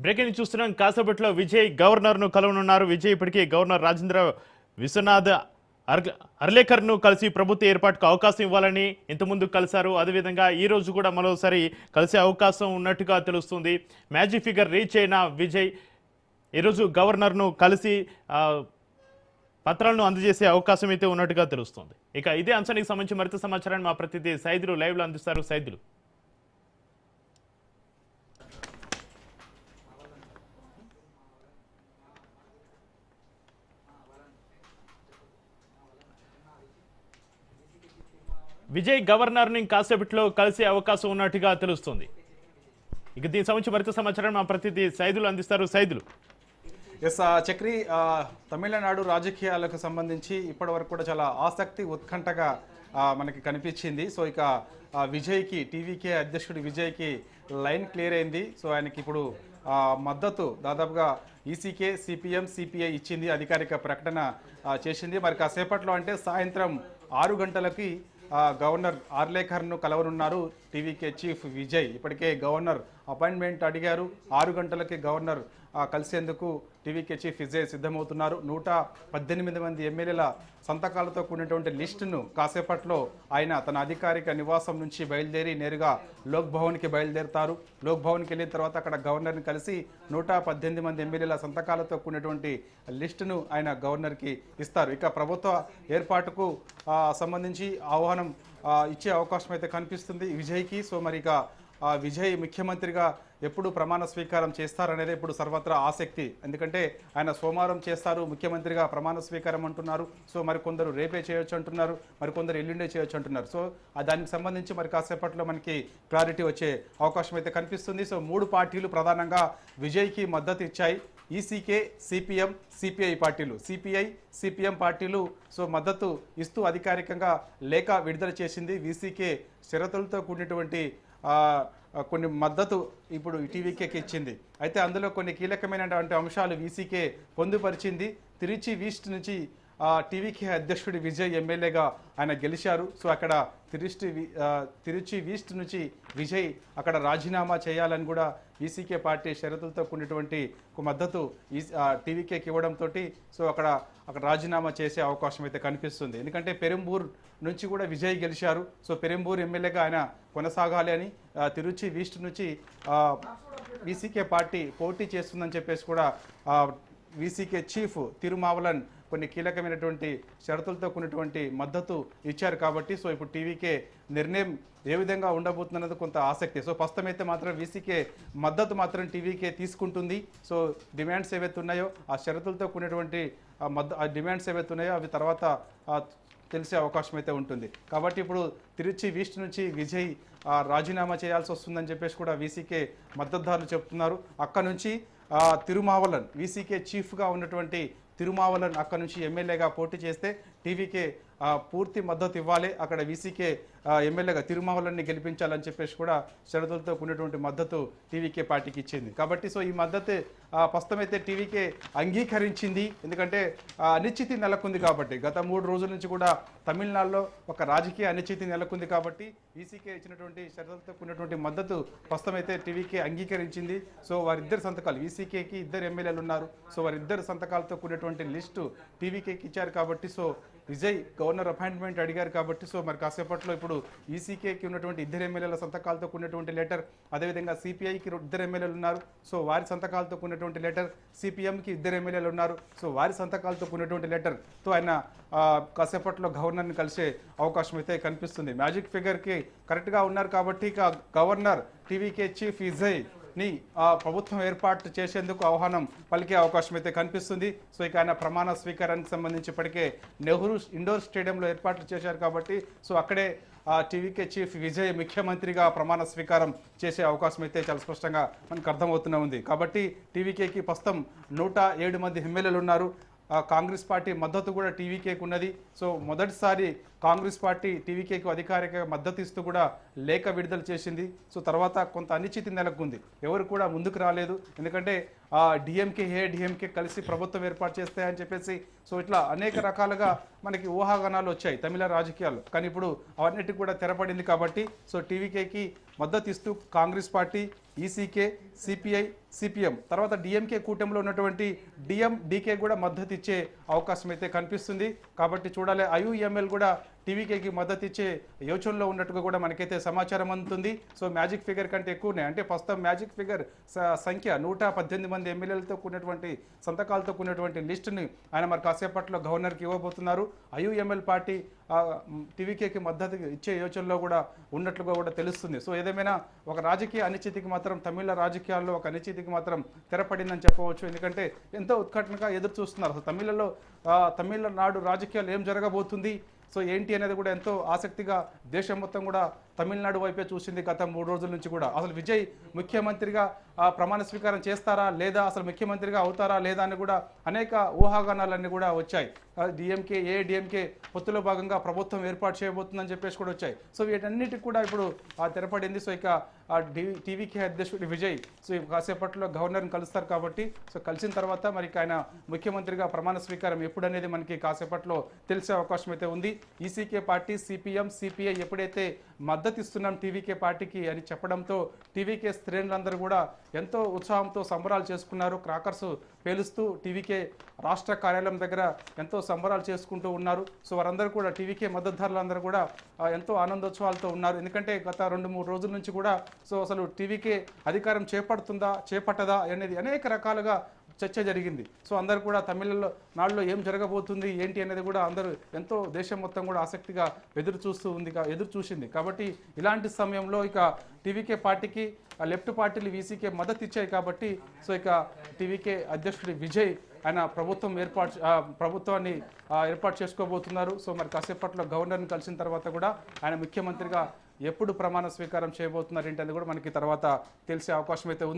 Breaking చూస్తున్నాం. కాసేపట్లో విజయ్ గవర్నర్ను కలవనున్నారు. విజయ్ ఇప్పటికే గవర్నర్ రాజేంద్ర విశ్వనాథ్ అర్లేకర్ను కలిసి ప్రభుత్వ ఏర్పాటుకు అవకాశం ఇవ్వాలని ఇంతకుముందు కలిశారు. అదేవిధంగా ఈ రోజు కూడా మరోసారి కలిసే అవకాశం ఉన్నట్టుగా తెలుస్తుంది. మ్యాజిక్ ఫిగర్ రీచ్ అయిన విజయ్ ఈరోజు గవర్నర్ను కలిసి పత్రాలను అందజేసే అవకాశం అయితే ఉన్నట్టుగా తెలుస్తుంది. ఇక ఇదే అంశానికి సంబంధించి మరింత సమాచారాన్ని మా ప్రతినిధి సైదులు లైవ్లో అందిస్తారు. సైదులు, విజయ్ గవర్నర్ని కాసేపట్లో కలిసే అవకాశం ఉన్నట్టుగా తెలుస్తుంది. ఇక దీనికి సంబంధించి మరింత సమాచారం మా ప్రతినిధి సైదులు అందిస్తారు. సైదులు. ఎస్ చక్రి, తమిళనాడు రాజకీయాలకు సంబంధించి ఇప్పటి వరకు కూడా చాలా ఆసక్తి ఉత్కంఠగా మనకి కనిపించింది. సో ఇక విజయ్కి, టీవీకే అధ్యక్షుడు విజయ్కి లైన్ క్లియర్ అయింది. సో ఆయనకి ఇప్పుడు మద్దతు దాదాపుగా ఈసీకే, సిపిఎం, సిపిఐ ఇచ్చింది, అధికారిక ప్రకటన చేసింది. మరి కాసేపట్లో అంటే సాయంత్రం 6 గంటలకి గవర్నర్ ఆర్లేకర్ను కలవనున్నారు టీవీకే చీఫ్ విజయ్. ఇప్పటికే గవర్నర్ అపాయింట్మెంట్ అడిగారు. 6 గంటలకి గవర్నర్ కలిసేందుకు టీవీకే చీఫ్ విజయ్ సిద్ధమవుతున్నారు. 118 మంది ఎమ్మెల్యేల సంతకాలతో కూడినటువంటి లిస్టును కాసేపట్లో ఆయన తన అధికారిక నివాసం నుంచి బయలుదేరి నేరుగా లోక్ భవన్కి బయలుదేరుతారు. లోక్ భవన్కి వెళ్ళిన తర్వాత అక్కడ గవర్నర్ని కలిసి 118 మంది ఎమ్మెల్యేల సంతకాలతో కూడినటువంటి లిస్టును ఆయన గవర్నర్కి ఇస్తారు. ఇక ప్రభుత్వ ఏర్పాటుకు సంబంధించి ఆహ్వానం ఇచ్చే అవకాశం అయితే కనిపిస్తుంది విజయ్కి. సో మరి ఇక విజయ్ ముఖ్యమంత్రిగా ఎప్పుడు ప్రమాణ స్వీకారం చేస్తారనేది ఇప్పుడు సర్వత్రా ఆసక్తి. ఎందుకంటే ఆయన సోమవారం చేస్తారు ముఖ్యమంత్రిగా ప్రమాణ స్వీకారం అంటున్నారు. సో మరికొందరు రేపే చేయొచ్చు అంటున్నారు, మరికొందరు ఎల్లుండే చేయొచ్చు అంటున్నారు. సో దానికి సంబంధించి మరి కాసేపట్లో మనకి క్లారిటీ వచ్చే అవకాశం అయితే కనిపిస్తుంది. సో 3 పార్టీలు ప్రధానంగా విజయ్కి మద్దతు ఇచ్చాయి. ఈసీకే, సిపిఎం, సిపిఐ పార్టీలు, సిపిఐ, సిపిఎం పార్టీలు సో మద్దతు ఇస్తూ అధికారికంగా లేఖ విడుదల చేసింది. వీసీకే షరతులతో కూడినటువంటి కొన్ని మద్దతు ఇప్పుడు టీవీకేకి ఇచ్చింది. అయితే అందులో కొన్ని కీలకమైనటువంటి అంశాలు వీసీకే పొందుపరిచింది. తిరుచి ఈస్ట్ నుంచి టీవీకే అధ్యక్షుడి విజయ్ ఎమ్మెల్యేగా ఆయన గెలిచారు. సో అక్కడ తిరుచి ఈస్ట్ నుంచి విజయ్ అక్కడ రాజీనామా చేయాలని కూడా ఈసీకే పార్టీ షరతులతో కూడినటువంటి మద్దతు టీవీకేకి ఇవ్వడంతో సో అక్కడ రాజీనామా చేసే అవకాశం అయితే కనిపిస్తుంది. ఎందుకంటే పెరంబూర్ నుంచి కూడా విజయ్ గెలిచారు. సో పెరంబూర్ ఎమ్మెల్యేగా ఆయన కొనసాగాలి అని తిరుచి ఈస్ట్ నుంచి వీసీకే పార్టీ పోటీ చేస్తుందని చెప్పేసి కూడా వీసీకే చీఫ్ తిరుమావలన్ కొన్ని కీలకమైనటువంటి షరతులతో కూడినటువంటి మద్దతు ఇచ్చారు. కాబట్టి సో ఇప్పుడు టీవీకే నిర్ణయం ఏ విధంగా ఉండబోతున్నది కొంత ఆసక్తి. సో ప్రస్తుతం అయితే మాత్రం వీసీకే మద్దతు మాత్రం టీవీకే తీసుకుంటుంది. సో డిమాండ్స్ ఏవైతే ఉన్నాయో ఆ షరతులతో కూడినటువంటి డిమాండ్స్ ఏవైతే ఉన్నాయో అవి తర్వాత తెలిసే అవకాశం అయితే ఉంటుంది. కాబట్టి ఇప్పుడు తిరుచి ఈస్ట్ నుంచి విజయ్ రాజీనామా చేయాల్సి వస్తుందని చెప్పేసి కూడా వీసీకే మద్దతుదారులు చెప్తున్నారు. అక్కడ నుంచి తిరుమావలన్, వీసీకే చీఫ్గా ఉన్నటువంటి తిరుమావలన్ అక్కడ నుంచి ఎమ్మెల్యేగా పోటీ చేస్తే టీవీకే పూర్తి మద్దతు ఇవ్వాలి. అక్కడ వీసీకే ఎమ్మెల్యేగా తిరుమావలన్ని గెలిపించాలని చెప్పేసి కూడా షరతులతో కూడినటువంటి మద్దతు టీవీకే పార్టీకి ఇచ్చింది. కాబట్టి సో ఈ మద్దతు ప్రస్తుతం అయితే టీవీకే అంగీకరించింది. ఎందుకంటే అనిశ్చితి నెలకొంది కాబట్టి గత 3 రోజుల నుంచి కూడా తమిళనాడులో ఒక రాజకీయ అనిశ్చితి నెలకొంది కాబట్టి వీసీకే ఇచ్చినటువంటి షరతులతో కూడినటువంటి మద్దతు ప్రస్తుతం అయితే టీవీకే అంగీకరించింది. సో వారిద్దరు సంతకాలు, వీసీకేకి 2 ఎమ్మెల్యేలు ఉన్నారు. సో వారిద్దరు సంతకాలతో కూడినటువంటి లిస్టు టీవీకేకి ఇచ్చారు. కాబట్టి సో విజయ్ గవర్నర్ అపాయింట్మెంట్ అడిగారు కాబట్టి సో మరి కాసేపట్లో ఇప్పుడు ఈసీకేకి ఉన్నటువంటి 2 ఎమ్మెల్యేల సంతకాలతో కూడినటువంటి లెటర్, అదేవిధంగా సిపిఐకి 2 ఎమ్మెల్యేలు ఉన్నారు. సో వారి సంతకాలతో కూడినటువంటి లెటర్, సిపిఎంకి 2 ఎమ్మెల్యేలు ఉన్నారు. సో వారి సంతకాలతో కూడినటువంటి లెటర్తో ఆయన కాసేపట్లో గవర్నర్ని కలిసే అవకాశం అయితే కనిపిస్తుంది. మ్యాజిక్ ఫిగర్కి కరెక్ట్గా ఉన్నారు కాబట్టి ఇక గవర్నర్ టీవీకే చీఫ్ విజయ్ ని ప్రభుత్వం ఏర్పాటు చేసేందుకు ఆహ్వానం పలికే అవకాశం అయితే కనిపిస్తుంది. సో ఇక ఆయన ప్రమాణ స్వీకారానికి సంబంధించి ఇప్పటికే నెహ్రూ ఇండోర్ స్టేడియంలో ఏర్పాట్లు చేశారు కాబట్టి సో అక్కడే టీవీకే చీఫ్ విజయ్ ముఖ్యమంత్రిగా ప్రమాణ స్వీకారం చేసే అవకాశం అయితే చాలా స్పష్టంగా మనకు అర్థమవుతూనే ఉంది. కాబట్టి టీవీకేకి ప్రస్తుతం 107 మంది ఎమ్మెల్యేలు ఉన్నారు. కాంగ్రెస్ పార్టీ మద్దతు కూడా టీవీకేకి ఉన్నది. సో మొదటిసారి కాంగ్రెస్ పార్టీ టీవీకేకు అధికారిక మద్దతు ఇస్తూ కూడా లేఖ విడుదల చేసింది. సో తర్వాత కొంత అనిశ్చితి నెలకొంది, ఎవరు కూడా ముందుకు రాలేదు. ఎందుకంటే డిఎంకే కలిసి ప్రభుత్వం ఏర్పాటు చేస్తాయని చెప్పేసి సో ఇట్లా అనేక రకాలుగా మనకి ఊహాగానాలు వచ్చాయి తమిళ రాజకీయాల్లో. కానీ ఇప్పుడు అవన్నిటికి కూడా తెరపడింది కాబట్టి సో టీవీకేకి మద్దతు ఇస్తూ Congress party, ECK, CPI, CPM, తర్వాత డిఎంకే కూటమిలో ఉన్నటువంటి డిఎండికే కూడా మద్దతు ఇచ్చే అవకాశం అయితే కనిపిస్తుంది. కాబట్టి చూడాలి, ఐయుఎంఎల్ కూడా టీవీకేకి మద్దతు ఇచ్చే యోచనలో ఉన్నట్టుగా కూడా మనకైతే సమాచారం అందుతుంది. సో మ్యాజిక్ ఫిగర్ కంటే ఎక్కువనే, అంటే ప్రస్తుతం మ్యాజిక్ ఫిగర్ సంఖ్య 118 మంది ఎమ్మెల్యేలతో కూడినటువంటి సంతకాలతో కూడినటువంటి లిస్టుని ఆయన మరి కాసేపట్లో గవర్నర్కి ఇవ్వబోతున్నారు. ఐయుఎంఎల్ పార్టీ టీవీకేకి మద్దతు ఇచ్చే యోచనలో కూడా ఉన్నట్లుగా కూడా తెలుస్తుంది. సో ఏదేమైనా ఒక రాజకీయ అనిశ్చితికి మాత్రం తమిళ రాజకీయాల్లో ఒక అనిశ్చితికి మాత్రం తెరపడిందని చెప్పవచ్చు. ఎందుకంటే ఎంతో ఉత్కంఠగా ఎదురు చూస్తున్నారు. అసలు తమిళనాడు రాజకీయాలు ఏం జరగబోతుంది, సో ఏంటి అనేది కూడా ఎంతో ఆసక్తిగా దేశం మొత్తం కూడా తమిళనాడు వైపే చూసింది గత 3 రోజుల నుంచి కూడా. అసలు విజయ్ ముఖ్యమంత్రిగా ప్రమాణ స్వీకారం చేస్తారా లేదా, అసలు ముఖ్యమంత్రిగా అవుతారా లేదా అని కూడా అనేక ఊహాగానాలన్నీ కూడా వచ్చాయి. డిఎంకే పొత్తులో భాగంగా ప్రభుత్వం ఏర్పాటు చేయబోతుందని చెప్పేసి కూడా వచ్చాయి. సో వీటన్నిటికి కూడా ఇప్పుడు తెరపడింది. సో ఇక టీవీకే అధ్యక్షుడు విజయ్ సో కాసేపట్లో గవర్నర్ని కలుస్తారు కాబట్టి సో కలిసిన తర్వాత మరి ఆయన ముఖ్యమంత్రిగా ప్రమాణ స్వీకారం ఎప్పుడనేది మనకి కాసేపట్లో తెలిసే అవకాశం అయితే ఉంది. ఈసీకే పార్టీ, సిపిఎం, సిపిఐ ఎప్పుడైతే మద్దతు ఇస్తున్నాం టీవీకే పార్టీకి అని చెప్పడంతో టీవీకే శ్రేణులందరూ కూడా ఎంతో ఉత్సాహంతో సంబరాలు చేసుకున్నారు. క్రాకర్స్ పేలుస్తూ టీవీకే రాష్ట్ర కార్యాలయం దగ్గర ఎంతో సంబరాలు చేసుకుంటూ ఉన్నారు. సో వారందరూ కూడా టీవీకే మద్దతుదారులందరూ కూడా ఎంతో ఆనందోత్సవాలతో ఉన్నారు. ఎందుకంటే గత 2-3 రోజుల నుంచి కూడా సో అసలు టీవీకే అధికారం చేపడుతుందా చేపట్టదా అనేది అనేక రకాలుగా చర్చ జరిగింది. సో అందరు కూడా తమిళనాడులో ఏం జరగబోతుంది ఏంటి అనేది కూడా అందరూ ఎంతో దేశం మొత్తం కూడా ఆసక్తిగా ఎదురు చూసింది. కాబట్టి ఇలాంటి సమయంలో ఇక టీవీకే పార్టీకి లెఫ్ట్ పార్టీలు వీసీకే మద్దతు ఇచ్చాయి కాబట్టి సో ఇక టీవీకే అధ్యక్షుడు విజయ్ ఆయన ప్రభుత్వాన్ని ఏర్పాటు చేసుకోబోతున్నారు. సో మరి కాసేపట్లో గవర్నర్ని కలిసిన తర్వాత కూడా ఆయన ముఖ్యమంత్రిగా ఎప్పుడు ప్రమాణ స్వీకారం చేయబోతున్నారు ఏంటి అనేది కూడా మనకి తర్వాత తెలిసే అవకాశం అయితే ఉంది.